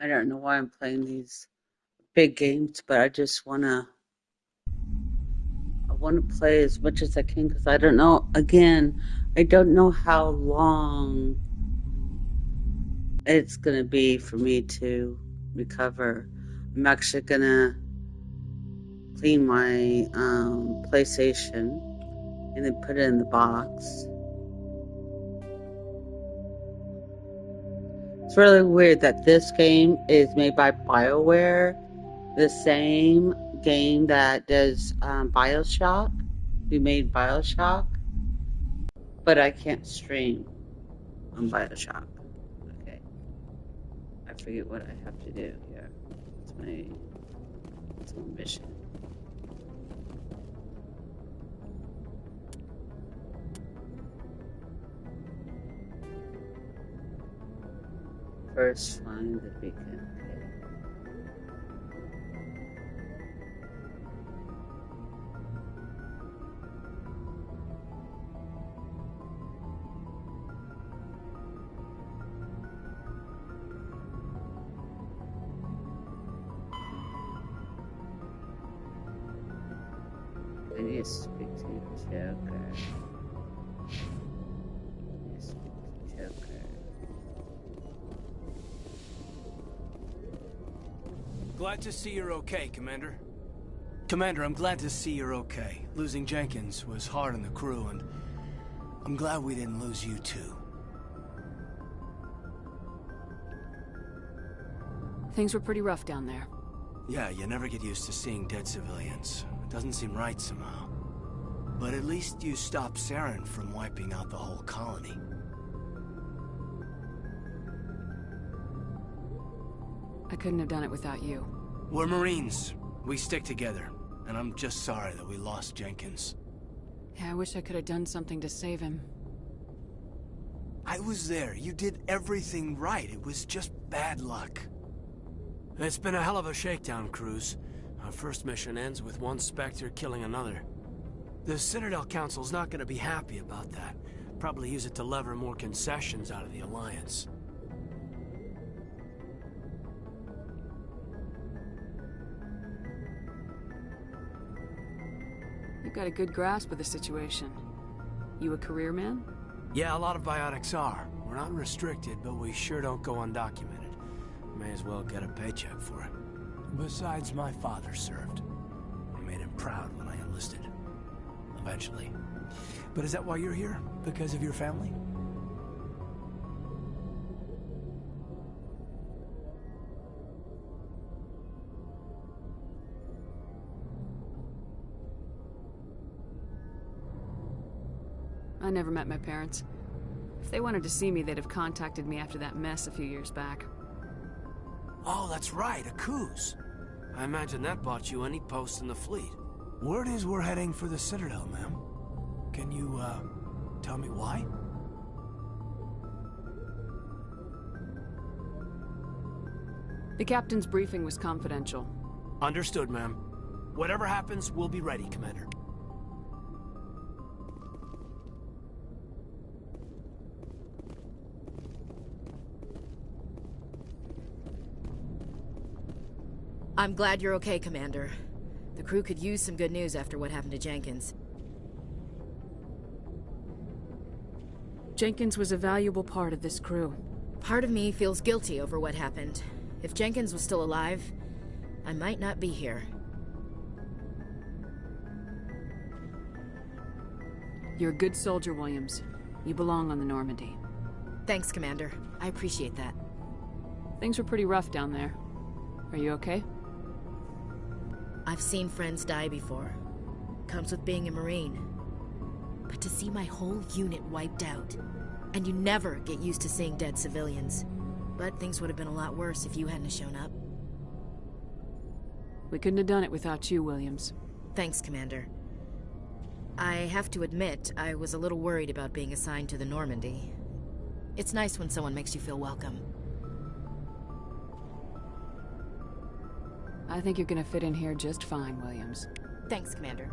I don't know why I'm playing these big games, but I wanna play as much as I can because I don't know. Again, I don't know how long it's gonna be for me to recover. I'm actually gonna clean my PlayStation and then put it in the box. It's really weird that this game is made by BioWare, the same game that does Bioshock. We made Bioshock, but I can't stream on Bioshock. Okay, I forget what I have to do here. It's my mission. First, find the beacon. Okay. I need to speak to Joker. Glad to see you're okay, Commander. Commander, I'm glad to see you're okay. Losing Jenkins was hard on the crew, and I'm glad we didn't lose you too. Things were pretty rough down there. Yeah, you never get used to seeing dead civilians. It doesn't seem right somehow. But at least you stopped Saren from wiping out the whole colony. I couldn't have done it without you. We're Marines. We stick together. And I'm just sorry that we lost Jenkins. Yeah, I wish I could have done something to save him. I was there. You did everything right. It was just bad luck. It's been a hell of a shakedown, Cruz. Our first mission ends with one Spectre killing another. The Citadel Council's not gonna be happy about that. Probably use it to lever more concessions out of the Alliance. You've got a good grasp of the situation. You a career man? Yeah, a lot of biotics are. We're not restricted, but we sure don't go undocumented. May as well get a paycheck for it. Besides, my father served. I made him proud when I enlisted. Eventually. But is that why you're here? Because of your family? I never met my parents. If they wanted to see me, they'd have contacted me after that mess a few years back. Oh, that's right, a Coos. I imagine that bought you any post in the fleet. Word is we're heading for the Citadel, ma'am. Can you, tell me why? The captain's briefing was confidential. Understood, ma'am. Whatever happens, we'll be ready, Commander. I'm glad you're okay, Commander. The crew could use some good news after what happened to Jenkins. Jenkins was a valuable part of this crew. Part of me feels guilty over what happened. If Jenkins was still alive, I might not be here. You're a good soldier, Williams. You belong on the Normandy. Thanks, Commander. I appreciate that. Things were pretty rough down there. Are you okay? I've seen friends die before. Comes with being a Marine. But to see my whole unit wiped out, and you never get used to seeing dead civilians. But things would have been a lot worse if you hadn't shown up. We couldn't have done it without you, Williams. Thanks, Commander. I have to admit, I was a little worried about being assigned to the Normandy. It's nice when someone makes you feel welcome. I think you're gonna fit in here just fine, Williams. Thanks, Commander.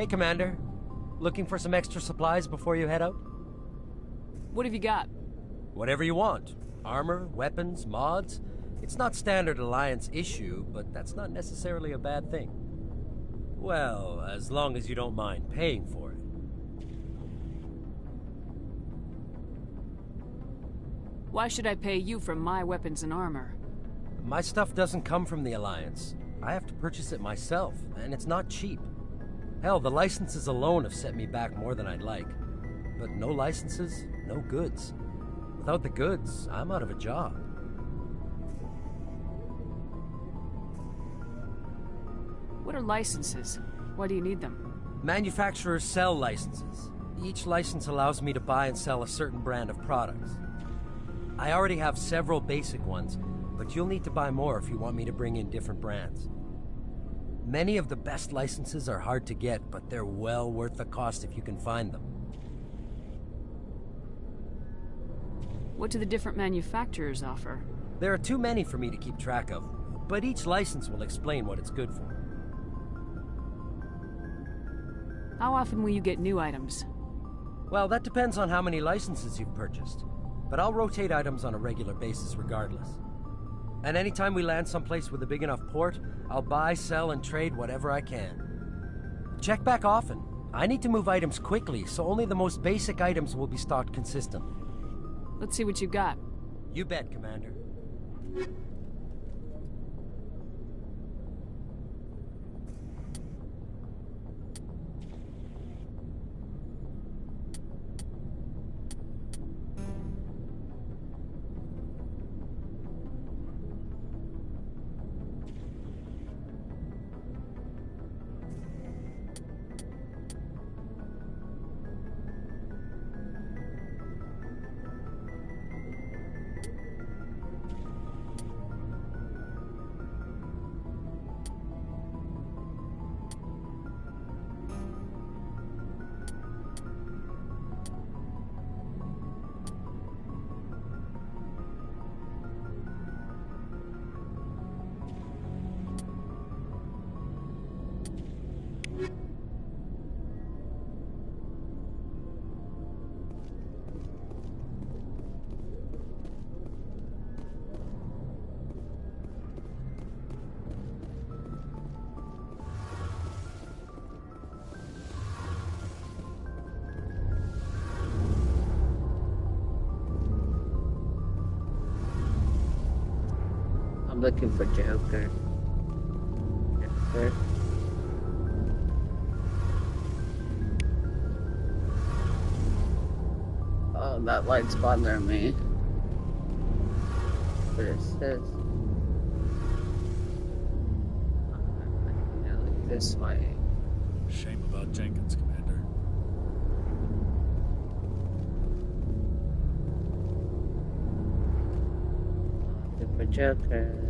Hey, Commander. Looking for some extra supplies before you head out? What have you got? Whatever you want. Armor, weapons, mods. It's not standard Alliance issue, but that's not necessarily a bad thing. Well, as long as you don't mind paying for it. Why should I pay you for my weapons and armor? My stuff doesn't come from the Alliance. I have to purchase it myself, and it's not cheap. Hell, the licenses alone have set me back more than I'd like. But no licenses, no goods. Without the goods, I'm out of a job. What are licenses? Why do you need them? Manufacturers sell licenses. Each license allows me to buy and sell a certain brand of products. I already have several basic ones, but you'll need to buy more if you want me to bring in different brands. Many of the best licenses are hard to get, but they're well worth the cost if you can find them. What do the different manufacturers offer? There are too many for me to keep track of, but each license will explain what it's good for. How often will you get new items? Well, that depends on how many licenses you've purchased, but I'll rotate items on a regular basis regardless. And anytime we land someplace with a big enough port, I'll buy, sell, and trade whatever I can. Check back often. I need to move items quickly, so only the most basic items will be stocked consistently. Let's see what you got. You bet, Commander. I'm looking for Joker. Joker. Oh, that light's bothering me. What is this? Yeah, look this way. Shame about Jenkins, Commander. Looking for Joker.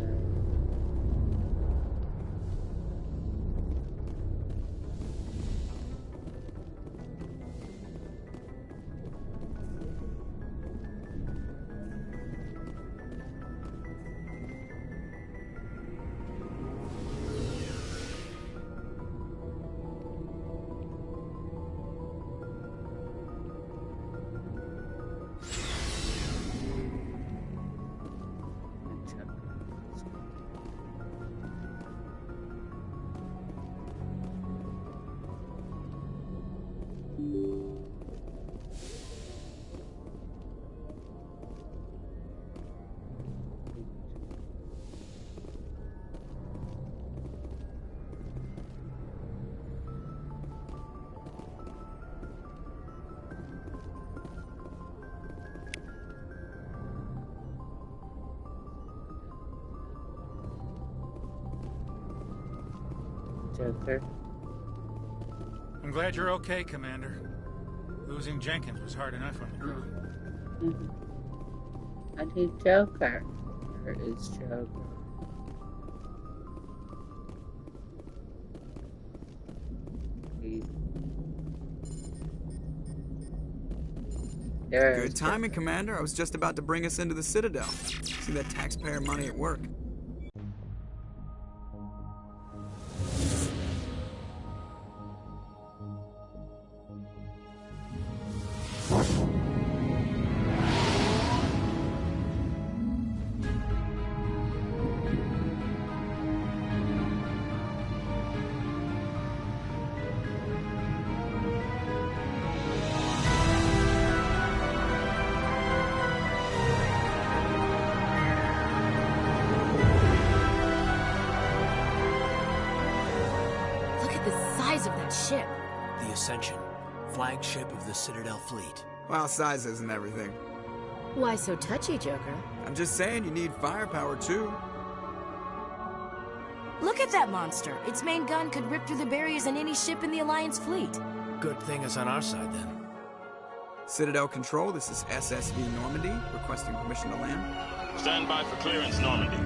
Joker. I'm glad you're okay, Commander. Losing Jenkins was hard enough on the crew. I need Joker. Where is Joker? Good timing, Commander. I was just about to bring us into the Citadel. See that taxpayer money at work. Of that ship. The Ascension, flagship of the Citadel fleet. Well, size isn't everything. Why so touchy, Joker? I'm just saying you need firepower, too. Look at that monster. Its main gun could rip through the barriers in any ship in the Alliance fleet. Good thing it's on our side, then. Citadel Control, this is SSV Normandy, requesting permission to land. Stand by for clearance, Normandy.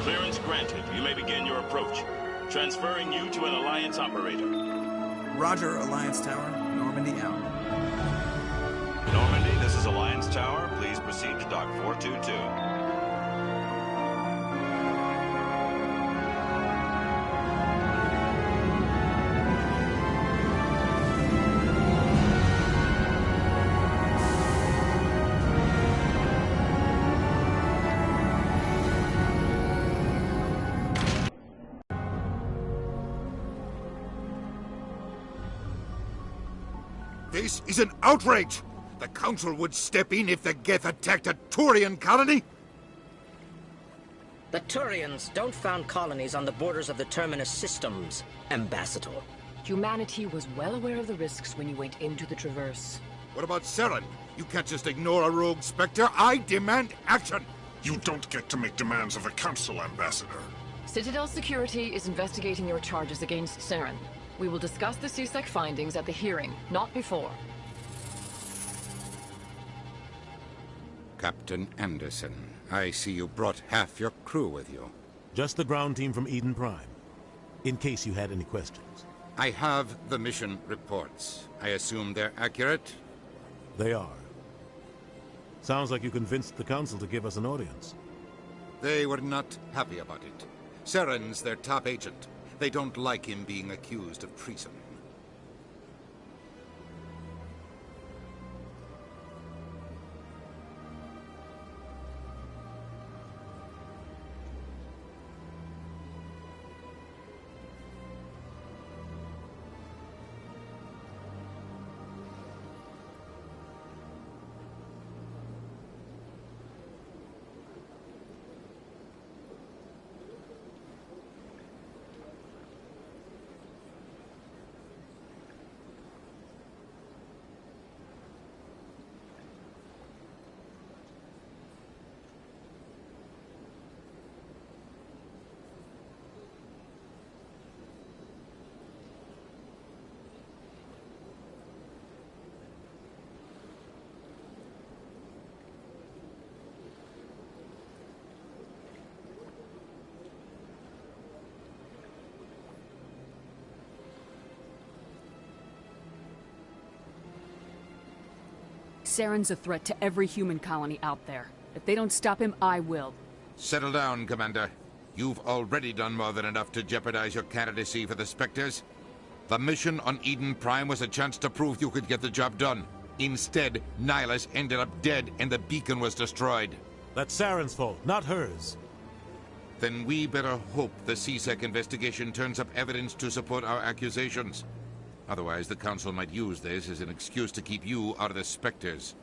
Clearance granted. You may begin your approach. Transferring you to an Alliance operator. Roger, Alliance Tower. Normandy out. Normandy, this is Alliance Tower. Please proceed to Dock 422. This is an outrage! The Council would step in if the Geth attacked a Turian colony? The Turians don't found colonies on the borders of the Terminus systems, Ambassador. Humanity was well aware of the risks when you went into the Traverse. What about Saren? You can't just ignore a rogue Spectre. I demand action! You don't get to make demands of the Council, Ambassador. Citadel Security is investigating your charges against Saren. We will discuss the CSEC findings at the hearing, not before. Captain Anderson, I see you brought half your crew with you. Just the ground team from Eden Prime, in case you had any questions. I have the mission reports. I assume they're accurate? They are. Sounds like you convinced the Council to give us an audience. They were not happy about it. Saren's their top agent. They don't like him being accused of treason. Saren's a threat to every human colony out there. If they don't stop him, I will. Settle down, Commander. You've already done more than enough to jeopardize your candidacy for the Spectres. The mission on Eden Prime was a chance to prove you could get the job done. Instead, Nihilus ended up dead and the beacon was destroyed. That's Saren's fault, not hers. Then we better hope the CSEC investigation turns up evidence to support our accusations. Otherwise, the Council might use this as an excuse to keep you out of the Spectres.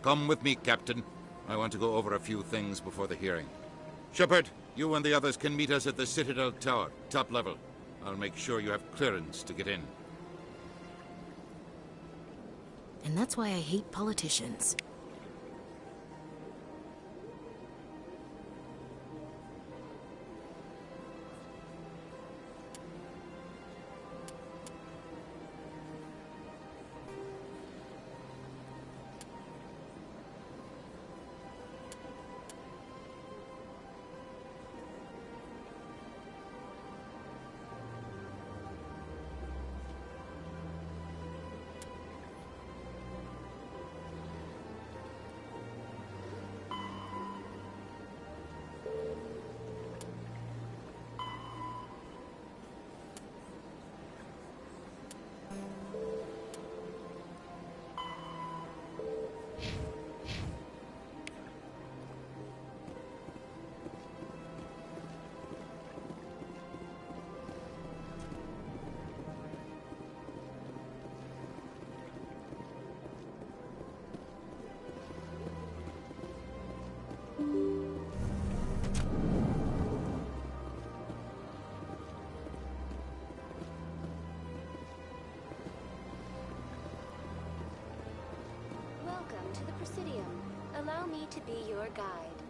Come with me, Captain. I want to go over a few things before the hearing. Shepard, you and the others can meet us at the Citadel Tower, top level. I'll make sure you have clearance to get in. And that's why I hate politicians. to the Presidium. Allow me to be your guide.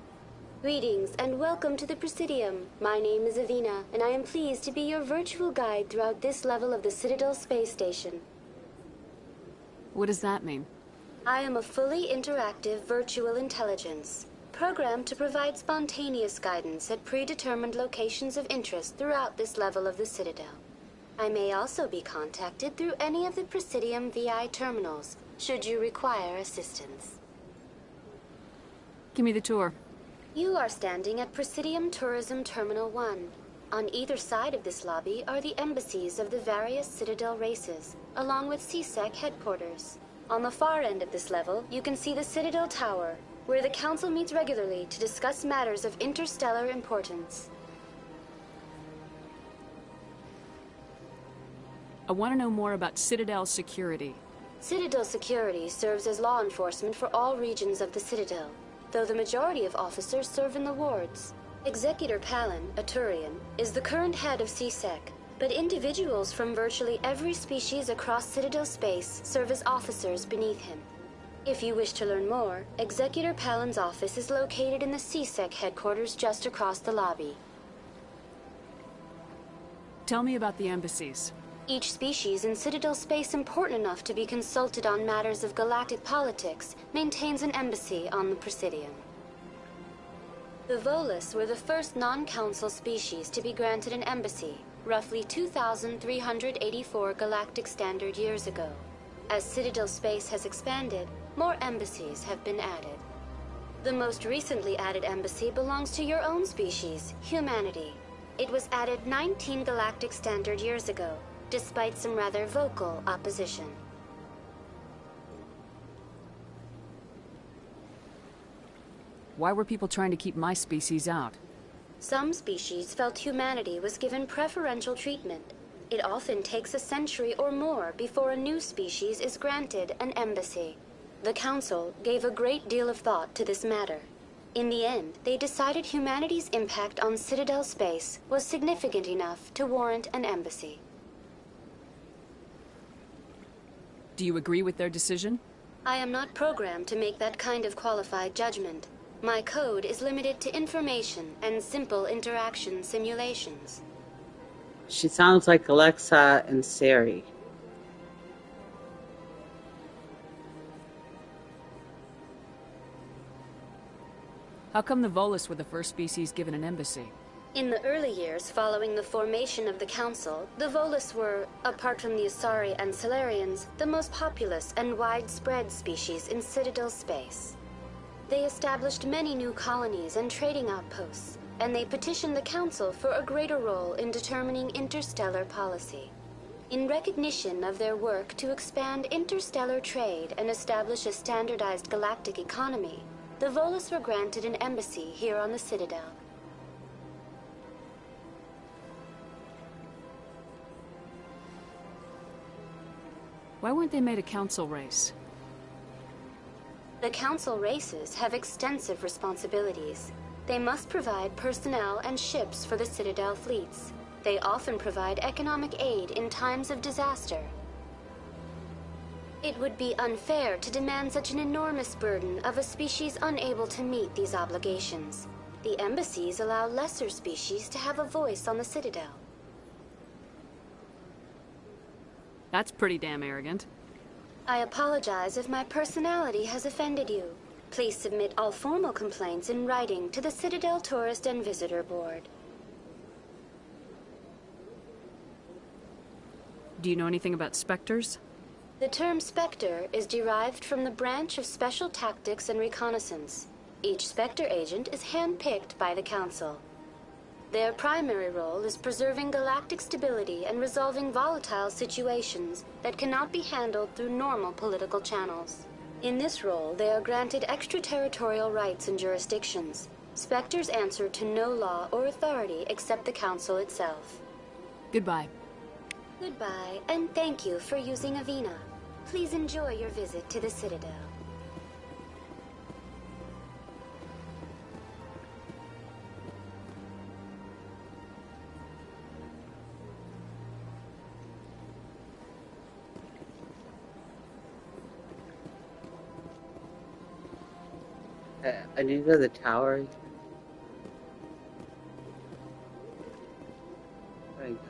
Greetings and welcome to the Presidium. My name is Avina, and I am pleased to be your virtual guide throughout this level of the Citadel space station. What does that mean? I am a fully interactive virtual intelligence, programmed to provide spontaneous guidance at predetermined locations of interest throughout this level of the Citadel. I may also be contacted through any of the Presidium VI terminals, should you require assistance. Give me the tour. You are standing at Presidium Tourism Terminal 1. On either side of this lobby are the embassies of the various Citadel races, along with CSEC headquarters. On the far end of this level, you can see the Citadel Tower, where the Council meets regularly to discuss matters of interstellar importance. I want to know more about Citadel security. Citadel security serves as law enforcement for all regions of the Citadel, though the majority of officers serve in the wards. Executor Palin, a Turian, is the current head of CSEC, but individuals from virtually every species across Citadel space serve as officers beneath him. If you wish to learn more, Executor Palin's office is located in the CSEC headquarters just across the lobby. Tell me about the embassies. Each species in Citadel space important enough to be consulted on matters of galactic politics maintains an embassy on the Presidium. The Volus were the first non-council species to be granted an embassy, roughly 2,384 galactic standard years ago. As Citadel space has expanded, more embassies have been added. The most recently added embassy belongs to your own species, humanity. It was added 19 galactic standard years ago, despite some rather vocal opposition. Why were people trying to keep my species out? Some species felt humanity was given preferential treatment. It often takes a century or more before a new species is granted an embassy. The Council gave a great deal of thought to this matter. In the end, they decided humanity's impact on Citadel space was significant enough to warrant an embassy. Do you agree with their decision? I am not programmed to make that kind of qualified judgment. My code is limited to information and simple interaction simulations. She sounds like Alexa and Siri. How come the Volus were the first species given an embassy? In the early years following the formation of the Council, the Volus were, apart from the Asari and Solarians, the most populous and widespread species in Citadel space. They established many new colonies and trading outposts, and they petitioned the Council for a greater role in determining interstellar policy. In recognition of their work to expand interstellar trade and establish a standardized galactic economy, the Volus were granted an embassy here on the Citadel. Why weren't they made a council race? The Council races have extensive responsibilities. They must provide personnel and ships for the Citadel fleets. They often provide economic aid in times of disaster. It would be unfair to demand such an enormous burden of a species unable to meet these obligations. The embassies allow lesser species to have a voice on the Citadel. That's pretty damn arrogant. I apologize if my personality has offended you. Please submit all formal complaints in writing to the Citadel Tourist and Visitor Board. Do you know anything about specters? The term Spectre is derived from the branch of Special Tactics and Reconnaissance. Each Spectre agent is handpicked by the Council. Their primary role is preserving galactic stability and resolving volatile situations that cannot be handled through normal political channels. In this role, they are granted extraterritorial rights and jurisdictions. Spectres answer to no law or authority except the Council itself. Goodbye. Goodbye, and thank you for using Avina. Please enjoy your visit to the Citadel. Okay, I need to go to the tower. There you go.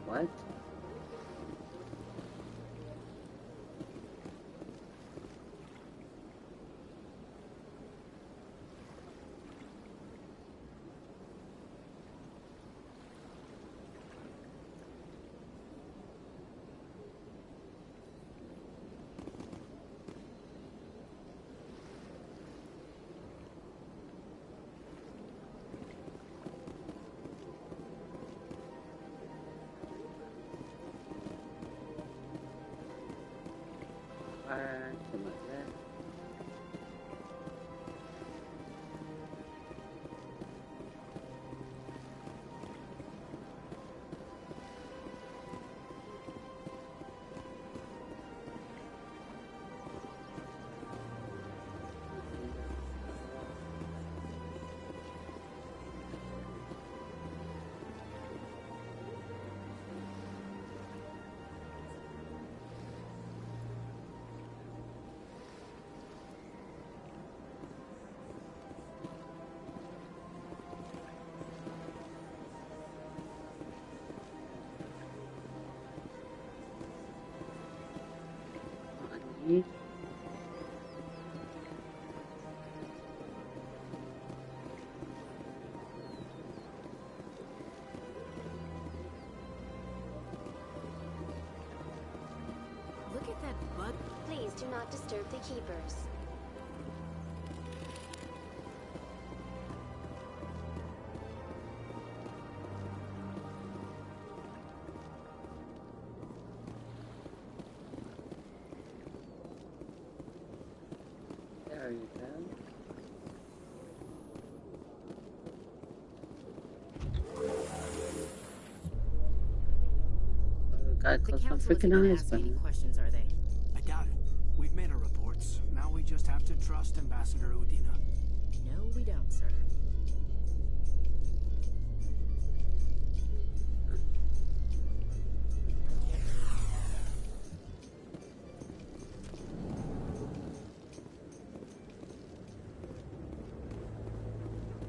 What? Something like that. Money. Look at that bug. Please do not disturb the keepers. There you go. Oh, God, The close my council isn't freaking gonna eyes, ask but any questions, are they? I doubt it. We've made our reports. Now we just have to trust Ambassador Udina. No, we don't, sir.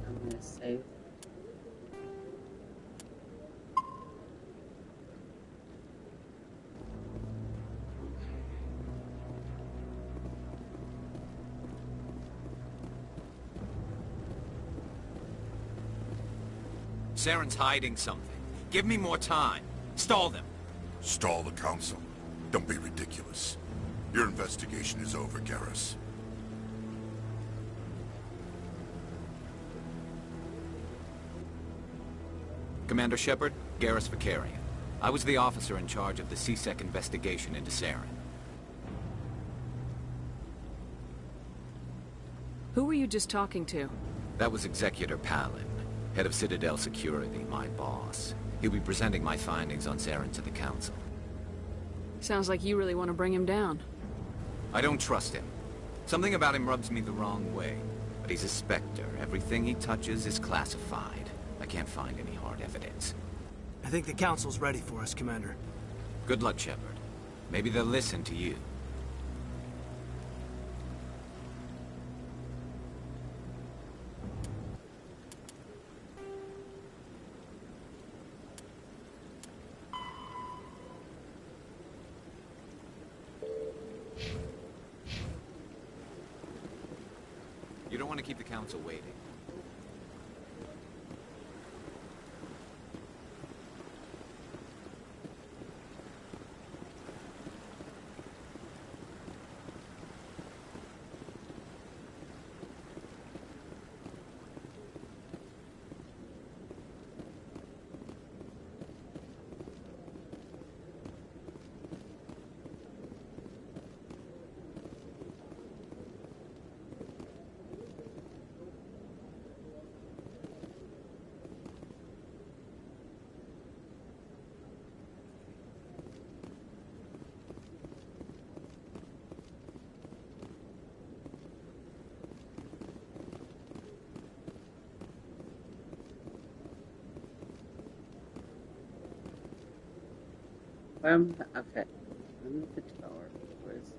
I'm gonna save. Saren's hiding something. Give me more time. Stall them. Stall the council? Don't be ridiculous. Your investigation is over, Garrus. Commander Shepard, Garrus Vakarian. I was the officer in charge of the C-Sec investigation into Saren. Who were you just talking to? That was Executor Palin, head of Citadel Security, my boss. He'll be presenting my findings on Saren to the Council. Sounds like you really want to bring him down. I don't trust him. Something about him rubs me the wrong way. But he's a Spectre. Everything he touches is classified. I can't find any hard evidence. I think the council's ready for us, Commander. Good luck, Shepard. Maybe they'll listen to you. You don't want to keep the council waiting. Okay. I'm at the tower. Where's...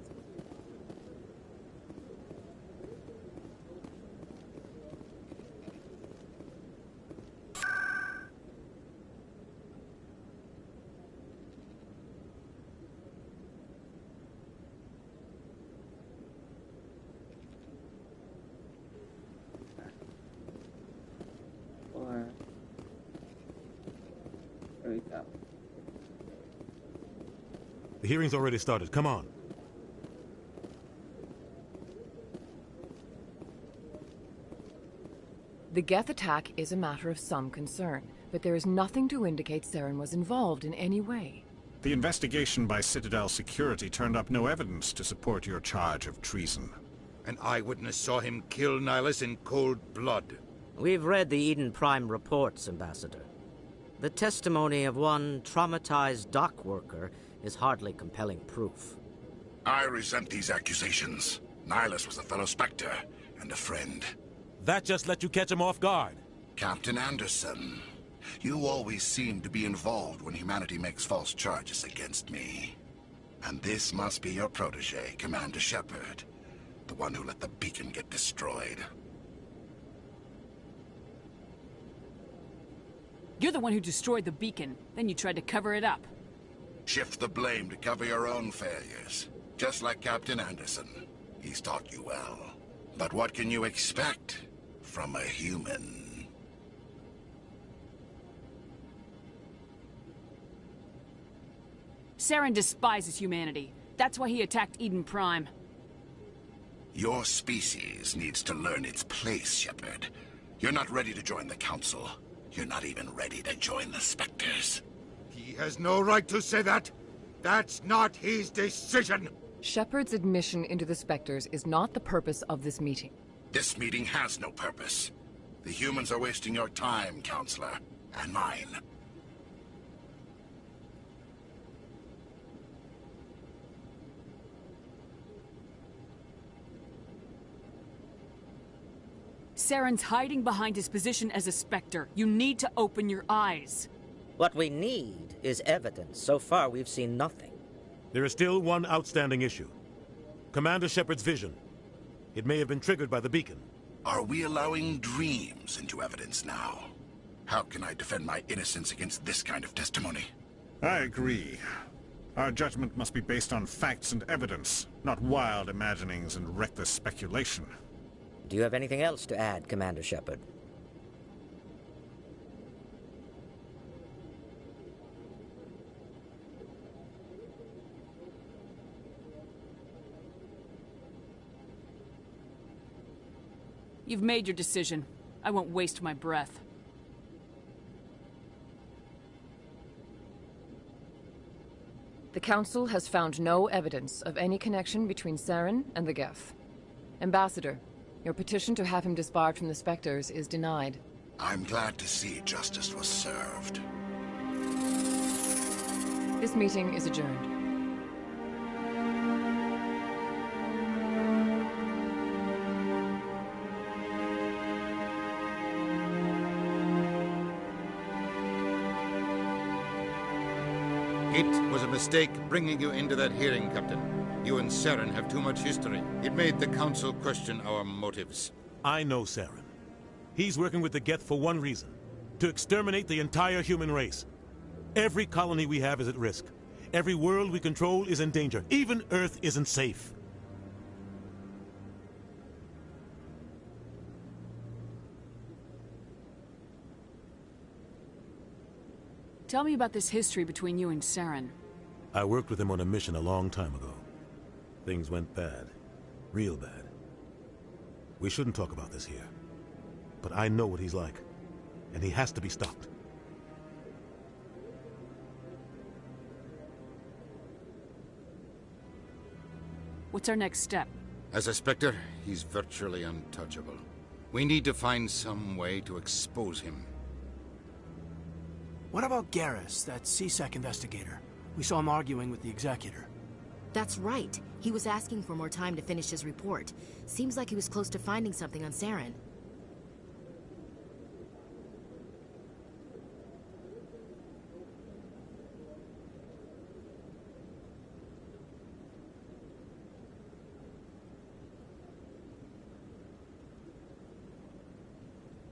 There we go. The hearing's already started. Come on. The Geth attack is a matter of some concern, but there is nothing to indicate Saren was involved in any way. The investigation by Citadel Security turned up no evidence to support your charge of treason. An eyewitness saw him kill Nihilus in cold blood. We've read the Eden Prime reports, Ambassador. The testimony of one traumatized dock worker is hardly compelling proof. I resent these accusations. Nihilus was a fellow Spectre and a friend. That just let you catch him off guard. Captain Anderson, you always seem to be involved when humanity makes false charges against me. And this must be your protege, Commander Shepard, the one who let the beacon get destroyed. You're the one who destroyed the beacon, then you tried to cover it up. Shift the blame to cover your own failures, just like Captain Anderson. He's taught you well. But what can you expect from a human? Saren despises humanity. That's why he attacked Eden Prime. Your species needs to learn its place, Shepard. You're not ready to join the Council. You're not even ready to join the Spectres. He has no right to say that. That's not his decision. Shepard's admission into the Spectres is not the purpose of this meeting. This meeting has no purpose. The humans are wasting your time, Counselor, and mine. Saren's hiding behind his position as a Spectre. You need to open your eyes. What we need is evidence. So far, we've seen nothing. There is still one outstanding issue. Commander Shepard's vision. It may have been triggered by the beacon. Are we allowing dreams into evidence now? How can I defend my innocence against this kind of testimony? I agree. Our judgment must be based on facts and evidence, not wild imaginings and reckless speculation. Do you have anything else to add, Commander Shepard? You've made your decision. I won't waste my breath. The Council has found no evidence of any connection between Saren and the Geth. Ambassador, your petition to have him disbarred from the Spectres is denied. I'm glad to see justice was served. This meeting is adjourned. It was a mistake bringing you into that hearing, Captain. You and Saren have too much history. It made the Council question our motives. I know Saren. He's working with the Geth for one reason. To exterminate the entire human race. Every colony we have is at risk. Every world we control is in danger. Even Earth isn't safe. Tell me about this history between you and Saren. I worked with him on a mission a long time ago. Things went bad. Real bad. We shouldn't talk about this here. But I know what he's like. And he has to be stopped. What's our next step? As a Spectre, he's virtually untouchable. We need to find some way to expose him. What about Garrus, that C-Sec investigator? We saw him arguing with the Executor. That's right. He was asking for more time to finish his report. Seems like he was close to finding something on Saren.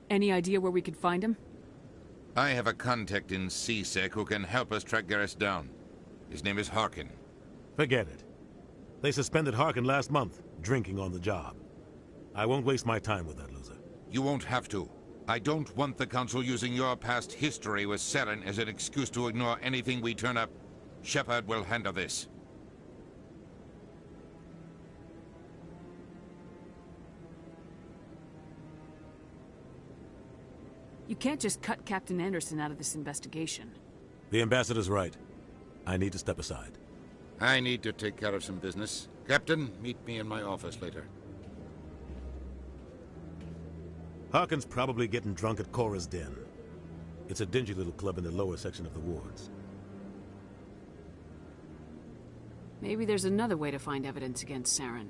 Any idea where we could find him? I have a contact in C-Sec who can help us track Garrus down. His name is Harkin. Forget it. They suspended Harkin last month, drinking on the job. I won't waste my time with that loser. You won't have to. I don't want the Council using your past history with Saren as an excuse to ignore anything we turn up. Shepard will handle this. You can't just cut Captain Anderson out of this investigation. The ambassador's right. I need to step aside. I need to take care of some business. Captain, meet me in my office later. Harkin's probably getting drunk at Cora's Den. It's a dingy little club in the lower section of the wards. Maybe there's another way to find evidence against Saren.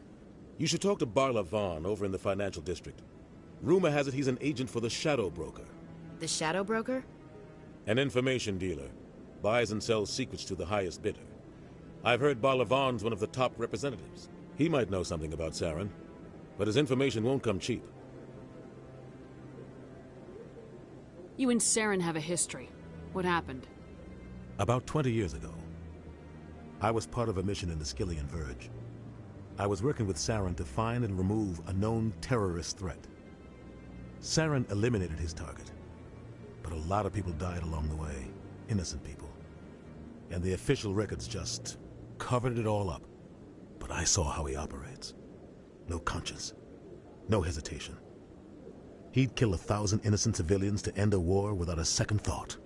You should talk to Barla Vaughn over in the financial district. Rumor has it he's an agent for the Shadow Broker. The Shadow Broker? An information dealer. Buys and sells secrets to the highest bidder. I've heard Barla Vaughn's one of the top representatives. He might know something about Saren, but his information won't come cheap. You and Saren have a history. What happened? About 20 years ago, I was part of a mission in the Skillian Verge. I was working with Saren to find and remove a known terrorist threat. Saren eliminated his target, but a lot of people died along the way, innocent people. And the official records just covered it all up. But I saw how he operates. No conscience, no hesitation. He'd kill 1,000 innocent civilians to end a war without a second thought.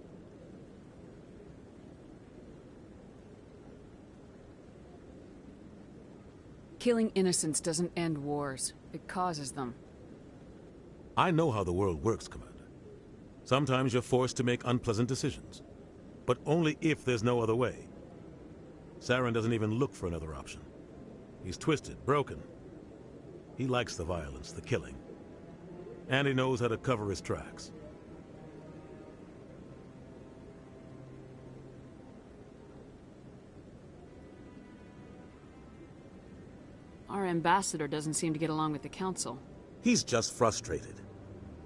Killing innocents doesn't end wars. It causes them. I know how the world works, Commander. Sometimes you're forced to make unpleasant decisions, but only if there's no other way. Saren doesn't even look for another option. He's twisted, broken. He likes the violence, the killing. And he knows how to cover his tracks. Our ambassador doesn't seem to get along with the Council. He's just frustrated.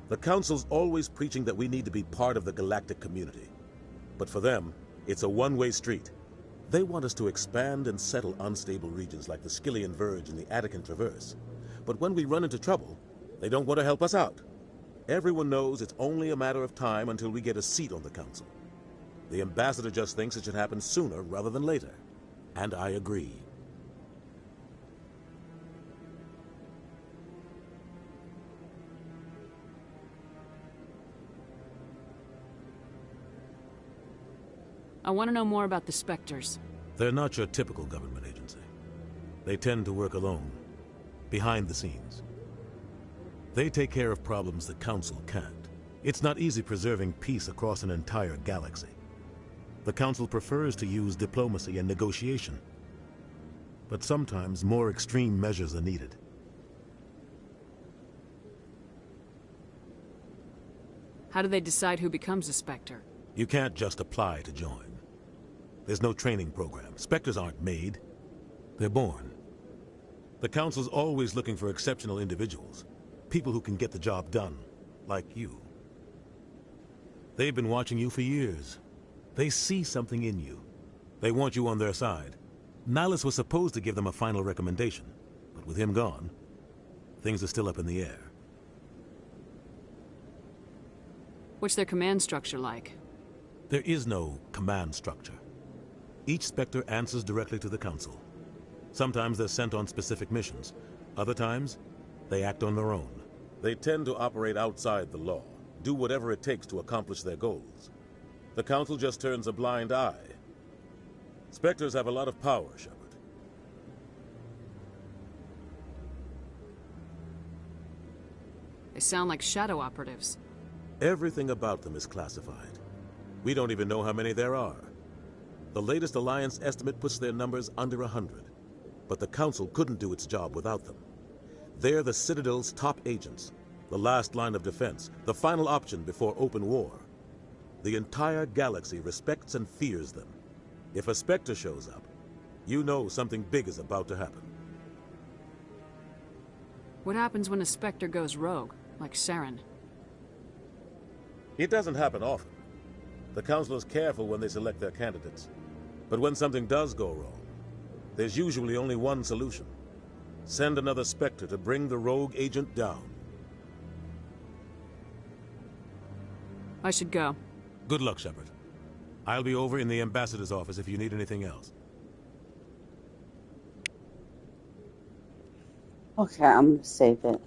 The Council's always preaching that we need to be part of the galactic community. But for them, it's a one-way street. They want us to expand and settle unstable regions like the Skillian Verge and the Attican Traverse. But when we run into trouble, they don't want to help us out. Everyone knows it's only a matter of time until we get a seat on the Council. The ambassador just thinks it should happen sooner rather than later. And I agree. I want to know more about the Spectres. They're not your typical government agency. They tend to work alone, behind the scenes. They take care of problems the Council can't. It's not easy preserving peace across an entire galaxy. The Council prefers to use diplomacy and negotiation. But sometimes more extreme measures are needed. How do they decide who becomes a Spectre? You can't just apply to join. There's no training program. Spectres aren't made. They're born. The Council's always looking for exceptional individuals. People who can get the job done, like you. They've been watching you for years. They see something in you. They want you on their side. Nihilus was supposed to give them a final recommendation, but with him gone, things are still up in the air. What's their command structure like? There is no command structure. Each Spectre answers directly to the Council. Sometimes they're sent on specific missions. Other times, they act on their own. They tend to operate outside the law, do whatever it takes to accomplish their goals. The Council just turns a blind eye. Spectres have a lot of power, Shepard. They sound like shadow operatives. Everything about them is classified. We don't even know how many there are. The latest Alliance estimate puts their numbers under 100. But the Council couldn't do its job without them. They're the Citadel's top agents, the last line of defense, the final option before open war. The entire galaxy respects and fears them. If a Spectre shows up, you know something big is about to happen. What happens when a Spectre goes rogue, like Saren? It doesn't happen often. The Council is careful when they select their candidates. But when something does go wrong, there's usually only one solution. Send another Spectre to bring the rogue agent down. I should go. Good luck, Shepard. I'll be over in the Ambassador's office if you need anything else. Okay, I'm gonna save it.